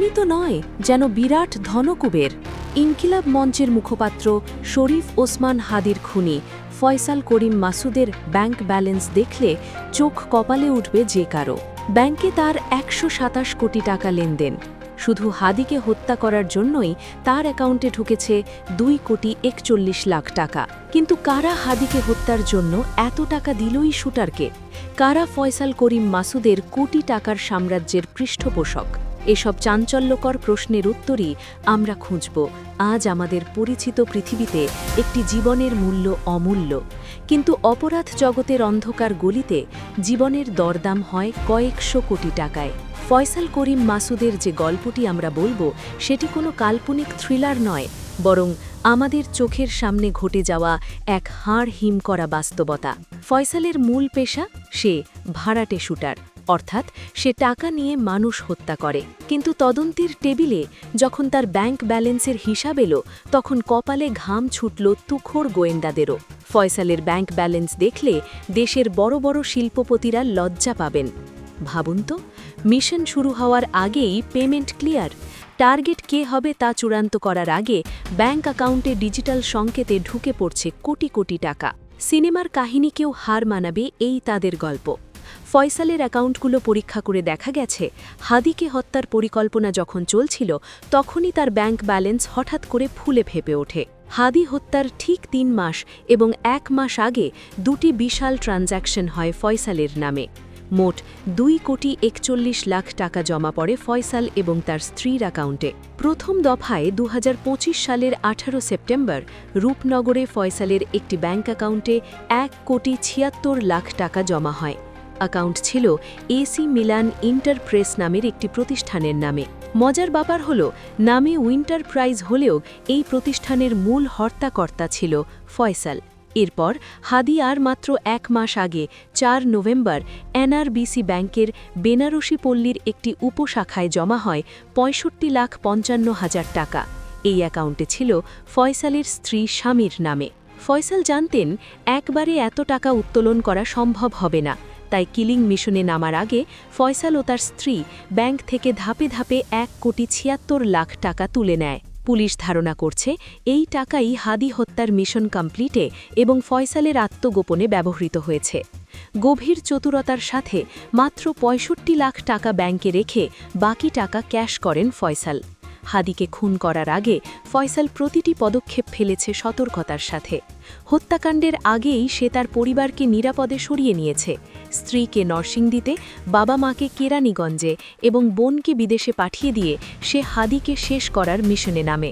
খুনি তো নয়, যেন বিরাট ধনকুবের। ইনকিলাব মঞ্চের মুখপাত্র শরীফ ওসমান হাদির খুনি ফয়সাল করিম মাসুদের ব্যাংক ব্যালেন্স দেখলে চোখ কপালে উঠবে যে কারো। ব্যাংকে তার ১২৭ কোটি টাকা লেনদেন। শুধু হাদিকে হত্যা করার জন্যই তার অ্যাকাউন্টে ঢুকেছে ২,৪১,০০,০০০ টাকা। কিন্তু কারা হাদিকে হত্যার জন্য এত টাকা দিলই শুটারকে? কারা ফয়সাল করিম মাসুদের কোটি টাকার সাম্রাজ্যের পৃষ্ঠপোষক? এসব চাঞ্চল্যকর প্রশ্নের উত্তরই আমরা খুঁজব আজ আমাদের পরিচিত পৃথিবীতে একটি জীবনের মূল্য অমূল্য। কিন্তু অপরাধ জগতের অন্ধকার গলিতে জীবনের দরদাম হয় কয়েকশো কোটি টাকায়। ফয়সাল করিম মাসুদের যে গল্পটি আমরা বলবো সেটি কোনো কাল্পনিক থ্রিলার নয়, বরং আমাদের চোখের সামনে ঘটে যাওয়া এক হাড় হিম করা বাস্তবতা। ফয়সালের মূল পেশা, সে ভাড়াটে শুটার, অর্থাৎ সে টাকা নিয়ে মানুষ হত্যা করে। কিন্তু তদন্তের টেবিলে যখন তার ব্যাংক ব্যালেন্সের হিসাব এলো, তখন কপালে ঘাম ছুটল তুখোড় গোয়েন্দাদেরও। ফয়সালের ব্যাংক ব্যালেন্স দেখলে দেশের বড় বড় শিল্পপতিরা লজ্জা পাবেন। ভাবুন তো, মিশন শুরু হওয়ার আগেই পেমেন্ট ক্লিয়ার। টার্গেট কে হবে তা চূড়ান্ত করার আগে ব্যাংক অ্যাকাউন্টে ডিজিটাল সংকেতে ঢুকে পড়ছে কোটি কোটি টাকা। সিনেমার কাহিনীকেও হার মানাবে এই তাদের গল্প। ফয়সালের অ্যাকাউন্টগুলো পরীক্ষা করে দেখা গেছে, হাদিকে হত্যার পরিকল্পনা যখন চলছিল তখনই তার ব্যাংক ব্যালেন্স হঠাৎ করে ফুলে ফেপে ওঠে। হাদি হত্যার ঠিক ৩ মাস এবং ১ মাস আগে দুটি বিশাল ট্রানজ্যাকশন হয় ফয়সালের নামে। মোট ২,৪১,০০,০০০ টাকা জমা পড়ে ফয়সাল এবং তার স্ত্রীর অ্যাকাউন্টে। প্রথম দফায় ২০২৫ সালের ১৮ সেপ্টেম্বর রূপনগরে ফয়সালের একটি ব্যাংক অ্যাকাউন্টে ১,৭৬,০০,০০০ টাকা জমা হয়। অ্যাকাউন্ট ছিল এসি মিলান ইন্টারপ্রেস নামের একটি প্রতিষ্ঠানের নামে। মজার ব্যাপার হল, নামে উইন্টারপ্রাইজ হলেও এই প্রতিষ্ঠানের মূল হর্তাকর্তা ছিল ফয়সাল। এরপর হাদি আর মাত্র ১ মাস আগে ৪ নভেম্বর এনআরবিসি ব্যাংকের বেনারসি পল্লীর একটি উপশাখায় জমা হয় ৬৫,৫৫,০০০ টাকা। এই অ্যাকাউন্টে ছিল ফয়সালের স্ত্রী স্বামীর নামে। ফয়সাল জানতেন একবারে এত টাকা উত্তোলন করা সম্ভব হবে না, তাই কিলিং মিশনে নামার আগে ফয়সাল ও তার স্ত্রী ব্যাংক থেকে ধাপে ধাপে ১,৭৬,০০,০০০ টাকা তুলে নেয়। পুলিশ ধারণা করছে এই টাকাই হাদি হত্যার মিশন কমপ্লিটে এবং ফয়সালের আত্মগোপনে ব্যবহৃত হয়েছে। গভীর চতুরতার সাথে মাত্র ৬৫ লাখ টাকা ব্যাংকে রেখে বাকি টাকা ক্যাশ করেন ফয়সাল। হাদিকে খুন করার আগে ফয়সাল প্রতিটি পদক্ষেপ ফেলেছে সতর্কতার সাথে। হত্যাকাণ্ডের আগেই সে তার পরিবারকে নিরাপদে সরিয়ে নিয়েছে। স্ত্রীকে নরসিংদীতে, বাবা মাকে কেরানীগঞ্জে এবং বোনকে বিদেশে পাঠিয়ে দিয়ে সে হাদিকে শেষ করার মিশনে নামে।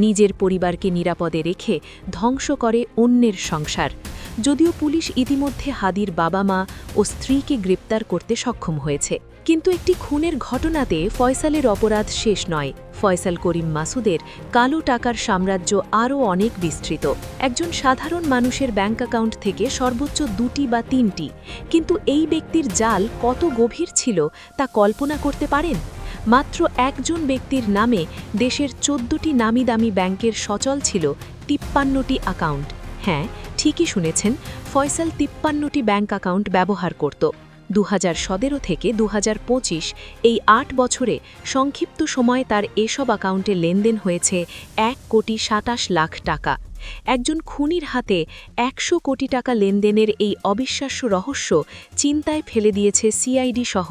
নিজের পরিবারকে নিরাপদে রেখে ধ্বংস করে অন্যের সংসার। যদিও পুলিশ ইতিমধ্যে হাদির বাবা মা ও স্ত্রীকে গ্রেপ্তার করতে সক্ষম হয়েছে, কিন্তু একটি খুনের ঘটনাতে ফয়সালের অপরাধ শেষ নয়। ফয়সাল করিম মাসুদের কালো টাকার সাম্রাজ্য আরও অনেক বিস্তৃত। একজন সাধারণ মানুষের ব্যাংক অ্যাকাউন্ট থেকে সর্বোচ্চ ২টি বা ৩টি, কিন্তু এই ব্যক্তির জাল কত গভীর ছিল তা কল্পনা করতে পারেন? মাত্র একজন ব্যক্তির নামে দেশের ১৪টি নামি দামি ব্যাংকের সচল ছিল ৫৩টি অ্যাকাউন্ট। হ্যাঁ, ঠিকই শুনেছেন, ফয়সাল ৫৩টি ব্যাংক অ্যাকাউন্ট ব্যবহার করত। ২০১৭ থেকে ২০২৫ এই ৮ বছরে সংক্ষিপ্ত সময়ে তার এসব অ্যাকাউন্টে লেনদেন হয়েছে ১,২৭,০০,০০০ টাকা। একজন খুনির হাতে ১০০ কোটি টাকা লেনদেনের এই অবিশ্বাস্য রহস্য চিন্তায় ফেলে দিয়েছে সিআইডি সহ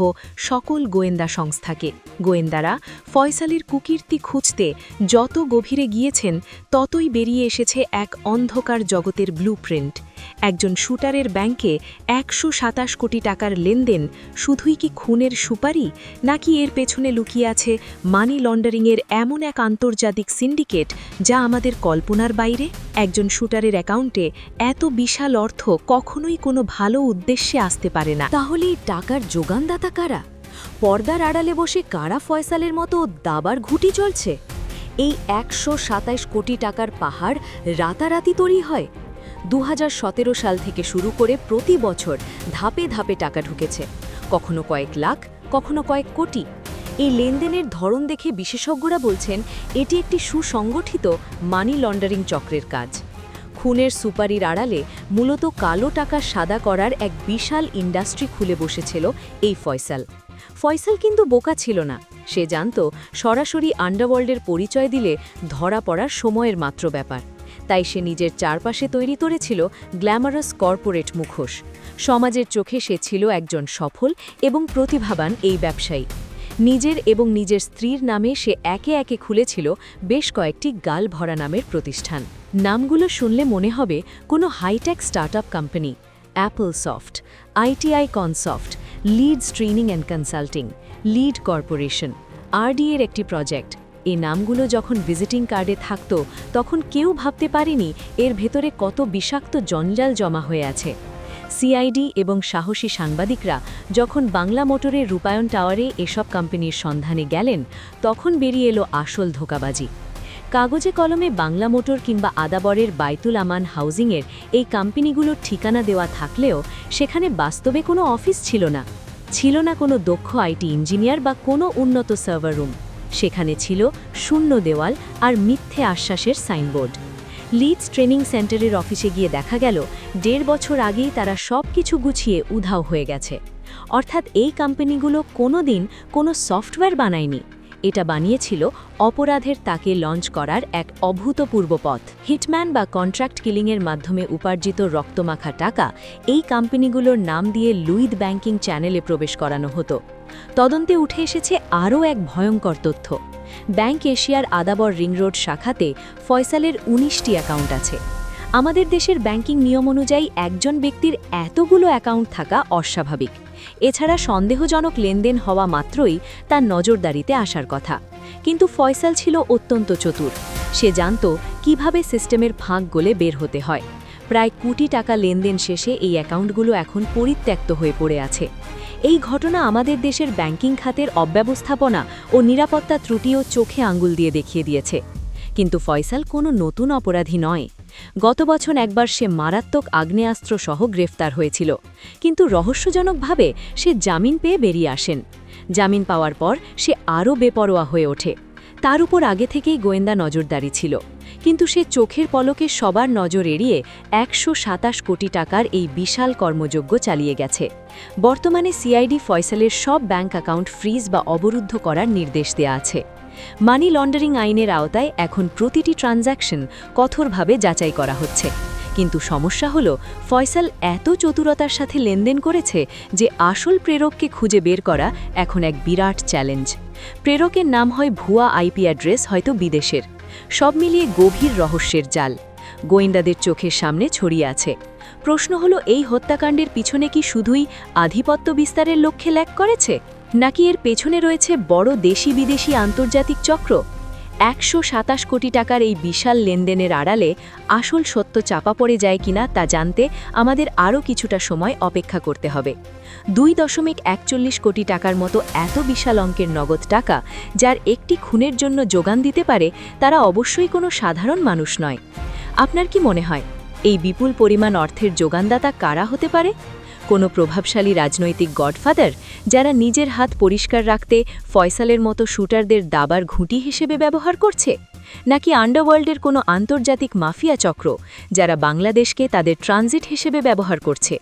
সকল গোয়েন্দা সংস্থাকে। গোয়েন্দারা ফয়সালের কুকীর্তি খুঁজতে যত গভীরে গিয়েছেন, ততই বেরিয়ে এসেছে এক অন্ধকার জগতের ব্লুপ্রিন্ট। একজন শুটারের ব্যাংকে ১২৭ কোটি টাকার লেনদেন শুধুই কি খুনের সুপারি, নাকি এর পেছনে লুকিয়ে আছে মানি লন্ডারিংয়ের এমন এক আন্তর্জাতিক সিন্ডিকেট যা আমাদের কল্পনার বাইরে? একজন শুটারের অ্যাকাউন্টে এত বিশাল অর্থ কখনোই কোনো ভালো উদ্দেশ্যে আসতে পারে না। তাহলে এই টাকার যোগানদাতা কারা? পর্দার আড়ালে বসে কারা ফয়সালের মতো দাবার ঘুঁটি চলছে? এই ১২৭ কোটি টাকার পাহাড় রাতারাতি তৈরি হয়? ২০১৭ সাল থেকে শুরু করে প্রতি বছর ধাপে ধাপে টাকা ঢুকেছে, কখনো কয়েক লাখ, কখনো কয়েক কোটি। এই লেনদেনের ধরন দেখে বিশেষজ্ঞরা বলছেন এটি একটি সুসংগঠিত মানি লন্ডারিং চক্রের কাজ। খুনের সুপারির আড়ালে মূলত কালো টাকা সাদা করার এক বিশাল ইন্ডাস্ট্রি খুলে বসেছিল এই ফয়সাল। ফয়সাল কিন্তু বোকা ছিল না। সে জানত সরাসরি আন্ডারওয়ার্ল্ডের পরিচয় দিলে ধরা পড়ার সময়ের মাত্র ব্যাপার। তাই সে নিজের চারপাশে তৈরি করেছিল গ্ল্যামারাস কর্পোরেট মুখোশ। সমাজের চোখে সে ছিল একজন সফল এবং প্রতিভাবান এই ব্যবসায়ী। নিজের এবং নিজের স্ত্রীর নামে সে একে একে খুলেছিল বেশ কয়েকটি গাল ভরা নামের প্রতিষ্ঠান। নামগুলো শুনলে মনে হবে কোনো hi tech startup company: Apple Soft, ITI Consoft, Leads Training and Consulting, Lead Corporation, RD এর একটি প্রজেক্ট। এই নামগুলো যখন ভিজিটিং কার্ডে থাকত তখন কেউ ভাবতে পারেনি এর ভেতরে কত বিষাক্ত জঞ্জাল জমা হয়ে আছে। সিআইডি এবং সাহসী সাংবাদিকরা যখন বাংলা মোটরের রূপায়ণ টাওয়ারে এসব কোম্পানির সন্ধানে গেলেন, তখন বেরিয়ে এলো আসল ধোঁকাবাজি। কাগজে কলমে বাংলা মোটর কিংবা আদাবরের বাইতুল আমান হাউজিংয়ের এই কোম্পানিগুলোর ঠিকানা দেওয়া থাকলেও সেখানে বাস্তবে কোনো অফিস ছিল না। ছিল না কোনো দক্ষ আইটি ইঞ্জিনিয়ার বা কোনো উন্নত সার্ভার রুম। সেখানে ছিল শূন্য দেওয়াল আর মিথ্যে আশ্বাসের সাইনবোর্ড। লিডস ট্রেনিং সেন্টারের অফিসে গিয়ে দেখা গেল 1.5 বছর আগেই তারা সব কিছু গুছিয়ে উধাও হয়ে গেছে। অর্থাৎ এই কোম্পানিগুলো কোনোদিন কোনো সফটওয়্যার বানায়নি। এটা বানিয়েছিল অপরাধের তাকে লঞ্চ করার এক অভূতপূর্ব পথ। হিটম্যান বা কন্ট্রাক্ট কিলিংয়ের মাধ্যমে উপার্জিত রক্তমাখা টাকা এই কোম্পানিগুলোর নাম দিয়ে লুইদ ব্যাংকিং চ্যানেলে প্রবেশ করানো হতো। তদন্তে উঠে এসেছে আরও এক ভয়ঙ্কর তথ্য। ব্যাংক এশিয়ার আদাবর রিং রোড শাখাতে ফয়সালের 19টি অ্যাকাউন্ট আছে। আমাদের দেশের ব্যাংকিং নিয়ম অনুযায়ী একজন ব্যক্তির এতগুলো অ্যাকাউন্ট থাকা অস্বাভাবিক। এছাড়া সন্দেহজনক লেনদেন হওয়া মাত্রই তার নজরদারিতে আসার কথা। কিন্তু ফয়সাল ছিল অত্যন্ত চতুর। সে জানত কিভাবে সিস্টেমের ফাঁক গলে বের হতে হয়। প্রায় কোটি টাকা লেনদেন শেষে এই অ্যাকাউন্টগুলো এখন পরিত্যক্ত হয়ে পড়ে আছে। এই ঘটনা আমাদের দেশের ব্যাংকিং খাতের অব্যবস্থাপনা ও নিরাপত্তা ত্রুটিও চোখে আঙ্গুল দিয়ে দেখিয়ে দিয়েছে। কিন্তু ফয়সাল কোনো নতুন অপরাধী নয়। গত বছর একবার সে মারাত্মক আগ্নেয়াস্ত্র সহ গ্রেফতার হয়েছিল, কিন্তু রহস্যজনকভাবে সে জামিন পেয়ে বেরিয়ে আসেন। জামিন পাওয়ার পর সে আরও বেপরোয়া হয়ে ওঠে। তার উপর আগে থেকেই গোয়েন্দা নজরদারি ছিল, কিন্তু সে চোখের পলকে সবার নজর এড়িয়ে 127 কোটি টাকার এই বিশাল কর্মযজ্ঞ চালিয়ে গেছে। বর্তমানে সিআইডি ফয়সালের সব ব্যাংক অ্যাকাউন্ট ফ্রিজ বা অবরুদ্ধ করার নির্দেশ দেয়া আছে। মানি লন্ডারিং আইনের আওতায় এখন প্রতিটি ট্রানজ্যাকশন কঠোরভাবে যাচাই করা হচ্ছে। কিন্তু সমস্যা হলো ফয়সাল এত চতুরতার সাথে লেনদেন করেছে যে আসল প্রেরককে খুঁজে বের করা এখন এক বিরাট চ্যালেঞ্জ। প্রেরকের নাম হয় ভুয়া আইপি অ্যাড্রেস, হয়তো বিদেশের। সব মিলিয়ে গভীর রহস্যের জাল গোয়েন্দাদের চোখের সামনে ছড়িয়ে আছে। প্রশ্ন হলো, এই হত্যাকাণ্ডের পিছনে কি শুধুই আধিপত্য বিস্তারের লক্ষ্যে ল্যাক করেছে, নাকি এর পেছনে রয়েছে বড় দেশি বিদেশি আন্তর্জাতিক চক্র? 127 কোটি টাকার এই বিশাল লেনদেনের আড়ালে আসল সত্য চাপা পড়ে যায় কিনা তা জানতে আমাদের আরও কিছুটা সময় অপেক্ষা করতে হবে। 2.41 কোটি টাকার মতো এত বিশাল অঙ্কের নগদ টাকা যার একটি খুনের জন্য যোগান দিতে পারে, তারা অবশ্যই কোনো সাধারণ মানুষ নয়। আপনার কি মনে হয় এই বিপুল পরিমাণ অর্থের যোগানদাতা কারা হতে পারে? কোনো প্রভাবশালী রাজনৈতিক গডফাদার যারা নিজের হাত পরিষ্কার রাখতে ফয়সালের মতো শুটারদের দাবার ঘুঁটি হিসেবে ব্যবহার করছে? নাকি আন্ডারওয়ার্ল্ডের কোনো আন্তর্জাতিক মাফিয়া চক্র যারা বাংলাদেশকে তাদের ট্রানজিট হিসেবে ব্যবহার করছে?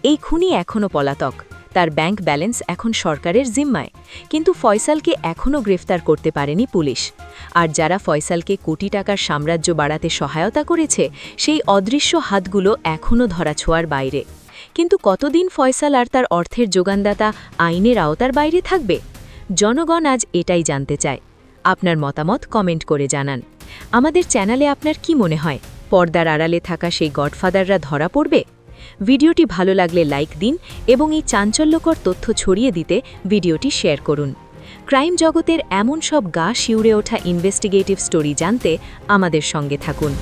এই খুনি এখনও পলাতক, তার ব্যাংক ব্যালেন্স এখন সরকারের জিম্মায়, কিন্তু ফয়সালকে এখনও গ্রেফতার করতে পারেনি পুলিশ। আর যারা ফয়সালকে কোটি টাকার সাম্রাজ্য বাড়াতে সহায়তা করেছে, সেই অদৃশ্য হাতগুলো এখনও ধরাছোঁয়ার বাইরে। কিন্তু কতদিন ফয়সাল আর তার অর্থের যোগানদাতা আইনের আওতার বাইরে থাকবে? জনগণ আজ এটাই জানতে চায়। আপনার মতামত কমেন্ট করে জানান। আমাদের চ্যানেলে আপনার কি মনে হয়, পর্দার আড়ালে থাকা সেই গডফাদাররা ধরা পড়বে? ভিডিওটি ভালো লাগলে লাইক দিন এবং এই চাঞ্চল্যকর তথ্য ছড়িয়ে দিতে ভিডিওটি শেয়ার করুন। ক্রাইম জগতের এমন সব গা শিউরে ওঠা ইনভেস্টিগেটিভ স্টোরি জানতে আমাদের সঙ্গে থাকুন।